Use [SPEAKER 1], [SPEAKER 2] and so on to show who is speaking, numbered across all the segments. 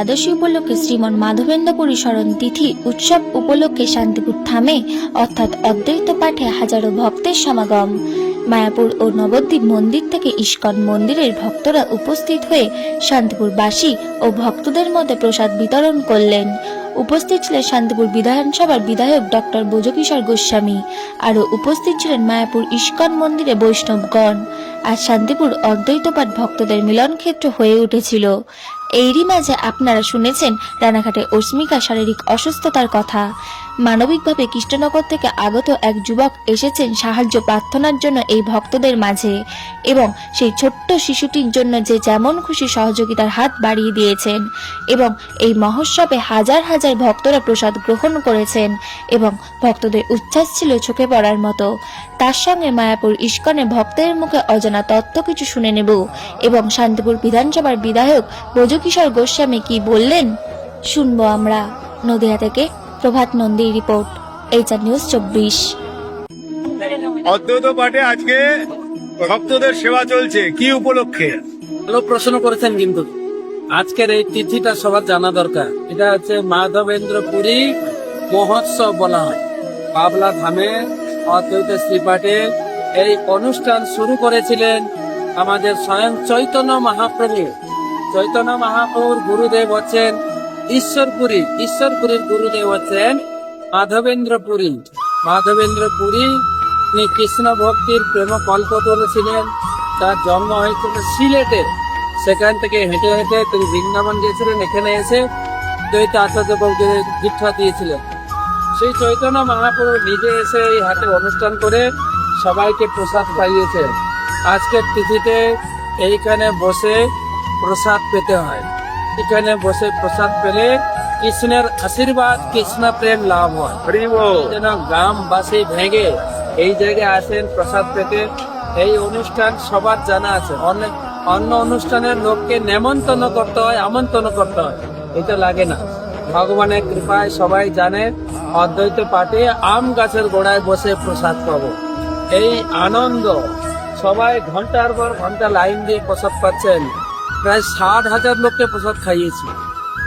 [SPEAKER 1] দ্বাদশী উপলক্ষে শ্রীমন মাধবেন্দ্রপুরী স্মরণ তিথি উৎসব উপলক্ষে শান্তিপুর ধামে অর্থাৎ অদ্বৈত পাঠে হাজারো ভক্তের সমাগম। মায়াপুর ও নবদ্বীপ মন্দির থেকে ইস্কন মন্দিরের ভক্তরা উপস্থিত হয়ে শান্তিপুরবাসী ও ভক্তদের মধ্যে প্রসাদ বিতরণ করলেন। উপস্থিত ছিলেন শান্তিপুর বিধানসভার বিধায়ক ডক্টর ব্রজকিশোর গোস্বামী। আরও উপস্থিত ছিলেন মায়াপুর ইস্কন মন্দিরে বৈষ্ণবগণ। আর শান্তিপুর অদ্বৈতপাঠ ভক্তদের মিলন ক্ষেত্র হয়ে উঠেছিল। এরই মাঝে আপনারা শুনেছেন রানাঘাটে অস্মিকা শারীরিক অসুস্থতার কথা। মানবিকভাবে কৃষ্ণনগর থেকে আগত এক যুবক এসেছেন সাহায্য প্রার্থনার জন্য এই ভক্তদের মাঝে, এবং সেই ছোট্ট শিশুটির জন্য যে যেমন খুশি সহযোগিতার হাত বাড়িয়ে দিয়েছেন। এবং এই মহোৎসবে হাজার হাজার ভক্তরা প্রসাদ গ্রহণ করেছেন এবং ভক্তদের উচ্ছ্বাস ছিল চোখে পড়ার মতো। তার সঙ্গে মায়াপুর ইস্কনে ভক্তের মুখে অজানা তথ্য কিছু শুনে নেব এবং শান্তিপুর বিধানসভার বিধায়ক ব্রজকিশোর গোস্বামী কি বললেন শুনবো আমরা। নদিয়া থেকে প্রভাত নন্দী রিপোর্ট, এইচআর নিউজ 24।
[SPEAKER 2] অদ্বৈত পাঠে আজকে ভক্তদের সেবা চলছে, কি উপলক্ষে?
[SPEAKER 3] ভালো প্রশ্ন করেছেন, কিন্তু আজকের এই তিথিটা সবার জানা দরকার। এটা হচ্ছে মাধবেন্দ্রপুরী মহোৎসব বলা হয়। বাবলা ধামে অদ্বৈত শ্রীপাঠে এই অনুষ্ঠান শুরু করেছিলেন আমাদের স্বয়ং চৈতন্য মহাপ্রভু। চৈতন্য মহাপ্রভুর গুরুদেব হচ্ছেন ঈশ্বরপুরীর গুরুদেব হচ্ছেন মাধবেন্দ্রপুরী। মাধবেন্দ্রপুরী তিনি কৃষ্ণ ভক্তির প্রেম কল্পতরু ছিলেন। তার জন্ম হয়েছিল সিলেটে। সেখান থেকে হেঁটে হেঁটে তিনি বৃন্দাবন গিয়েছিলেন। এখানে এসে দ্বৈত আচার্যকে দীক্ষা দিয়েছিলেন। সেই চৈতন্য মহাপ্রভু নিজে এসে এই হাটে অনুষ্ঠান করে সবাইকে প্রসাদ পাইয়েছেন। আজকের তিথিতে এইখানে বসে প্রসাদ পেতে হয়। এখানে বসে প্রসাদ পেলে কৃষ্ণের আশীর্বাদ, কৃষ্ণ প্রেম লাভ হয়। যেন গ্রামবাসী ভেঙে এই জায়গায় আসেন প্রসাদ পেতে। এই অনুষ্ঠান সবার জানা আছে। অন্য অনুষ্ঠানের লোককে নেমন্তন্ন করতে হয়, আমন্ত্রণ করতে হয়, এটা লাগে না। ভগবানের কৃপায় সবাই জানে অদ্বৈত পাঠে আম গাছের গোড়ায় বসে প্রসাদ পাবো। এই আনন্দ, সবাই ঘন্টার পর ঘন্টা লাইন দিয়ে প্রসাদ পাচ্ছেন। প্রায় 60,000 লোককে প্রসাদ খাইয়েছি।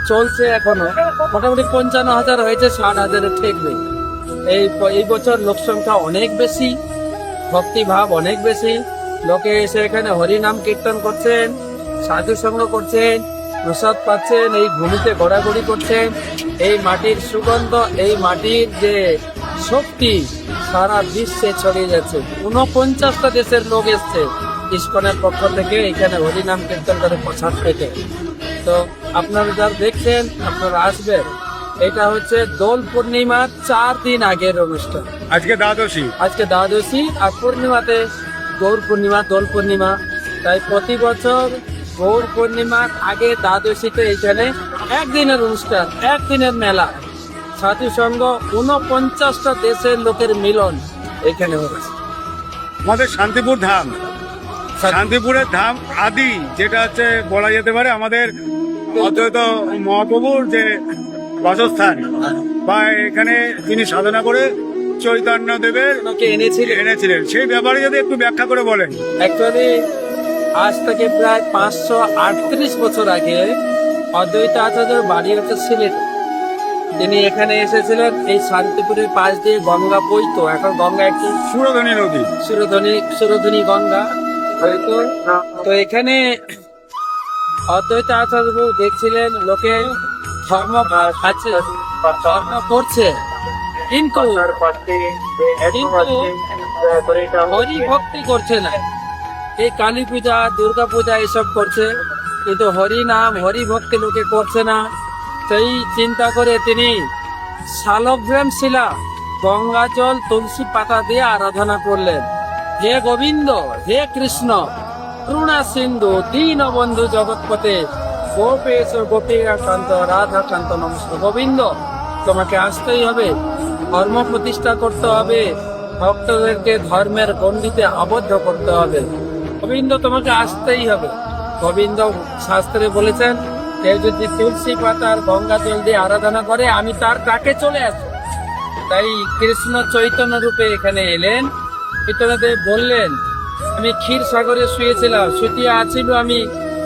[SPEAKER 3] চলছে এখনো, মোটামুটি 55,000 হয়েছে, 60,000-এর ঠেকবে। এই বছর লোক সংখ্যা অনেক বেশি, ভক্তিভাব অনেক বেশি। লোকে এসে এখানে হরিনাম কীর্তন করছেন, সাধু সঙ্গ করছেন, প্রসাদ পাচ্ছেন, এই ভূমিতে ঘোরাঘুরি করছেন। এই মাটির সুগন্ধ, এই মাটির যে শক্তি সারা বিশ্বে ছড়িয়ে যাচ্ছে। 49টা দেশের লোক এসছে ইস্কনের পক্ষ থেকে এখানে হরিনাম কীর্তন করে প্রসাদ পেতে। তো আপনারা যারা দেখছেন, আপনারা আসবেন। এটা হচ্ছে দোল পূর্ণিমার 4 দিন আগের অনুষ্ঠান।
[SPEAKER 2] আজকে দ্বাদশী
[SPEAKER 3] আর পূর্ণিমাতে গৌর পূর্ণিমা, দোল পূর্ণিমা। তাই প্রতি বছর গৌর পূর্ণিমার আগে দ্বাদশীতে এখানে একদিনের অনুষ্ঠান, একদিনের মেলা, সাধু সঙ্গ, 49টা দেশের লোকের মিলন এখানে হয়েছে।
[SPEAKER 2] আমাদের শান্তিপুর ধাম, শান্তিপুরের ধাম আদি, যেটা হচ্ছে বলা যেতে পারে আমাদের অদ্বৈত মহাপ্রভুর যে বাসস্থান, বা এখানে তিনি সাধনা করে চৈতন্য দেবের এনেছিলেন, সেই ব্যাপারে যদি একটু ব্যাখ্যা করে বলেন।
[SPEAKER 3] অ্যাকচুয়ালি আজ থেকে প্রায় 538 বছর আগে অদ্বৈত আচার্যের বাড়ি হচ্ছে সিলেট। তিনি এখানে এসেছিলেন। এই শান্তিপুরের পাশ দিয়ে গঙ্গা বইতো, এখন গঙ্গা একটি
[SPEAKER 2] সুরধনী নদী,
[SPEAKER 3] সুরধনী গঙ্গা হয়তো। তো এখানে অদ্বৈত আচার্য দেখছিলেন লোকে ধর্ম করছে, কিন্তু হরি ভক্তি করছে না। এই কালী পূজা, দুর্গা পূজা এসব করছে, কিন্তু হরি নাম, হরি ভক্তি লোকে করছে না। সেই চিন্তা করে তিনি শালগ্রাম শিলা, গঙ্গা জল, তুলসী পাতা দিয়ে আরাধনা করলেন। হে গোবিন্দ, হে কৃষ্ণ, করুণা সিন্ধু, দীন বন্ধু জগৎপতে, গোপেশ গোপীকান্ত রাধা কান্ত নমস্কার। গোবিন্দ, তোমাকে আসতেই হবে, ধর্ম প্রতিষ্ঠা করতে হবে, ভক্তদেরকে ধর্মের গণ্ডিতে আবদ্ধ করতে হবে। গোবিন্দ, তোমাকে আসতেই হবে। গোবিন্দ শাস্ত্রে বলেছেন, কেউ যদি তুলসী পাতার গঙ্গা জল দিয়ে আরাধনা করে, আমি তার ডাকে চলে আসবো। তাই কৃষ্ণ চৈতন্য রূপে এখানে এলেন। চৈতন্যদেব বললেন, আমি ক্ষীর সাগরে শুয়েছিলাম, শুতিয়া আছিল আমি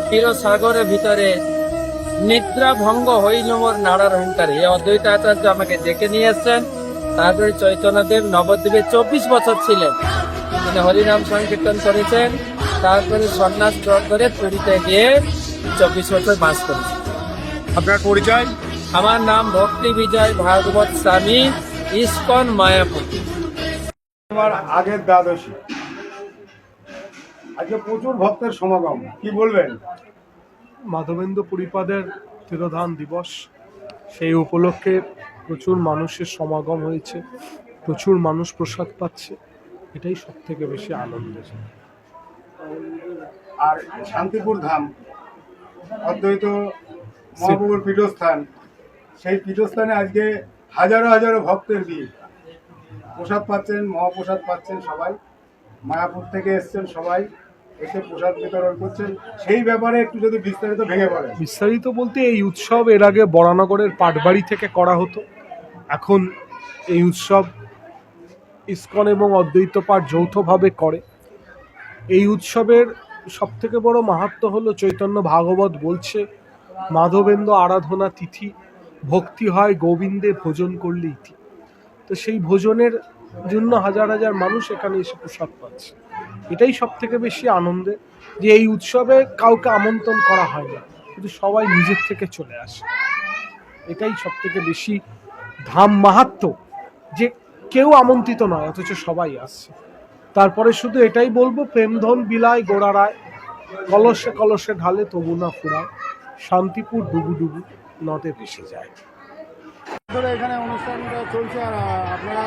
[SPEAKER 3] ক্ষীর সাগরের ভিতরে, নিদ্রা ভঙ্গ হইল মোর নাড়ার অহংকারে, এই অদ্বৈত আচার্য আমাকে ডেকে নিয়ে এসছেন। তারপরে চৈতন্যদেব নবদ্বীপে 24 বছর ছিলেন, তিনি হরিনাম সংকীর্তন করেছেন। তারপরে সন্ন্যাস গ্রহণ করে পুরীতে গিয়ে 24 বছর বাস করেছেন।
[SPEAKER 2] আপনার পরিচয়?
[SPEAKER 3] আমার নাম ভক্তি বিজয় ভাগবত স্বামী, ইস্কন মায়াপুর।
[SPEAKER 2] এবার আগের দ্বাদশী, আজকে প্রচুর ভক্তের সমাগম, কি বলবেন?
[SPEAKER 4] মাধবেন্দ্র পুরীপাদের তিরোধান দিবস, সেই উপলক্ষে প্রচুর মানুষের সমাগম হয়েছে, প্রচুর মানুষ প্রসাদ পাচ্ছে, এটাই সব থেকে বেশি আনন্দের।
[SPEAKER 2] আর শান্তিপুর ধাম অদ্বৈত মহাপ্রভুর পীঠস্থান, সেই পীঠস্থানে আজকে হাজারো হাজারো ভক্তের ভিড়, প্রসাদ পাচ্ছেন, মহাপ্রসাদ পাচ্ছেন সবাই। মায়াপুর থেকে এসছেন সবাই, এসে প্রসাদ বিতরণ করছেন, সেই ব্যাপারে একটু যদি বিস্তারিত ভেঙে বলেন।
[SPEAKER 4] বিস্তারিত বলতে, এই উৎসব এর আগে বরানগরের পাটবাড়ি থেকে করা হতো। এখন এই উৎসব ইস্কন এবং অদ্বৈত পাঠ যৌথভাবে করে। এই উৎসবের সবথেকে বড় মাহাত্ম্য হলো, চৈতন্য ভাগবত বলছে, মাধবেন্দ্র আরাধনা তিথি, ভক্তি হয় গোবিন্দে ভোজন করলে ইতি। তো সেই ভোজনের জন্য হাজার হাজার মানুষ এখানে এসে প্রসাদ পাচ্ছে। এটাই সব থেকে বেশি আনন্দের, যে এই উৎসবে কাউকে আমন্ত্রণ করা হয় না, কিন্তু সবাই নিজের থেকে চলে আসে। এটাই সব থেকে বেশি ধাম মাহাত্ম্য, যে কেউ আমন্ত্রিত নয় অথচ সবাই আসছে। তারপরে শুধু এটাই বলবো, প্রেমধন বিলায় গোড়ারায়, কলসে কলসে ঢালে তবু না ফুরায়, শান্তিপুর ডুবু ডুবু নদে ভেসে যায়।
[SPEAKER 2] এখানে অনুষ্ঠানটা চলছে, আর আপনারা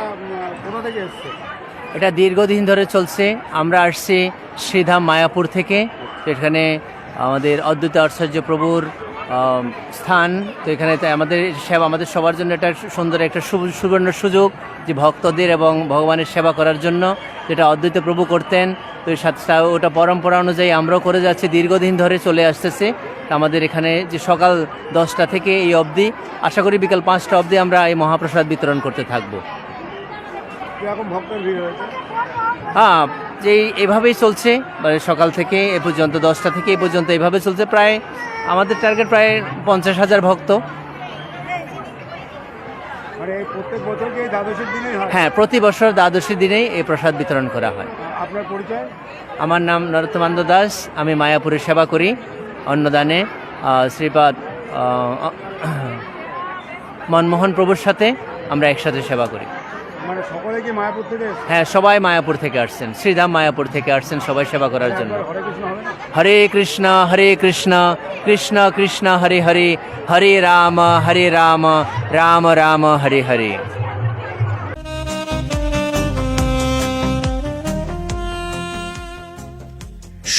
[SPEAKER 2] কোথা থেকে এসছেন?
[SPEAKER 5] এটা দীর্ঘদিন ধরে চলছে। আমরা আসছি শ্রীধাম মায়াপুর থেকে। এখানে আমাদের অদ্বৈত আচার্য প্রভুর স্থান। তো এখানে আমাদের সেবা, আমাদের সবার জন্য এটা সুন্দর একটা সুবর্ণ সুযোগ, যে ভক্তদের এবং ভগবানের সেবা করার জন্য, যেটা অদ্বৈত প্রভু করতেন। তো এর সাথে ওটা পরম্পরা অনুযায়ী আমরাও করে যাচ্ছি, দীর্ঘদিন ধরে চলে আসতেছে। আমাদের এখানে যে সকাল 10টা থেকে এই অবধি, আশা করি বিকাল 5টা অবধি আমরা এই মহাপ্রসাদ বিতরণ করতে থাকবো।
[SPEAKER 2] কিরকম ভক্তের ভিড় হয়েছে?
[SPEAKER 5] হ্যাঁ, যে এভাবেই চলছে, মানে সকাল থেকে এ পর্যন্ত, 10টা থেকে এ পর্যন্ত এভাবে চলছে। প্রায় আমাদের টার্গেট প্রায় 50,000 ভক্ত।
[SPEAKER 2] মানে প্রত্যেক বছর কি দ্বাদশীর দিনেই হয়?
[SPEAKER 5] হ্যাঁ, প্রতি বছর দ্বাদশীর দিনেই এই প্রসাদ বিতরণ করা হয়।
[SPEAKER 2] আপনার পরিচয়?
[SPEAKER 5] আমার নাম নরোত্তমানন্দ দাস, আমি মায়াপুরে সেবা করি। অন্নদানে শ্রীপাদ মনমোহন প্রভুর সাথে আমরা একসাথে সেবা করি।
[SPEAKER 2] মানে সকলে কি মায়াপুর থেকে এসেছে?
[SPEAKER 5] হ্যাঁ, সবাই মায়াপুর থেকে আসছেন, শ্রীধাম মায়াপুর থেকে আসছেন সবাই সেবা করার জন্য।
[SPEAKER 2] হরে কৃষ্ণ হবে?
[SPEAKER 5] হরে কৃষ্ণ কৃষ্ণ কৃষ্ণ হরে হরে, হরে রাম রাম রাম হরে হরে।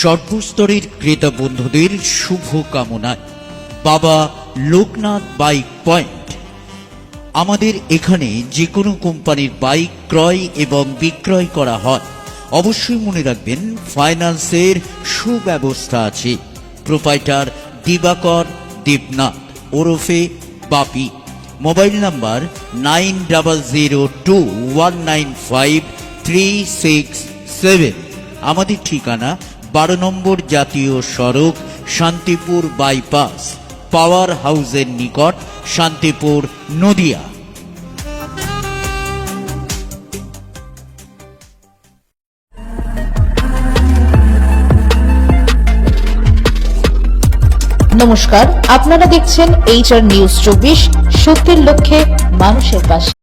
[SPEAKER 6] সর্বস্তরের ক্রেতা বন্ধুদের শুভ কামনায় বাবা লোকনাথ বাইক পয়েন্ট। আমাদের এখানে যে কোনো কোম্পানির বাইক ক্রয় এবং বিক্রয় করা হয়। অবশ্যই মনে রাখবেন, ফাইন্যান্সের সুব্যবস্থা আছে। প্রোপাইটার দিবাকর দেবনাথ ওরফে বাপি। Mobile number 9002195367। আমাদের ঠিকানা 12 নম্বর জাতীয় সড়ক, শান্তিপুর বাইপাস, পাওয়ার হাউসের নিকট, শান্তিপুর, নদিয়া।
[SPEAKER 7] নমস্কার, আপনারা দেখছেন HR নিউজ 24, সত্যের লক্ষ্যে মানুষের পাশে।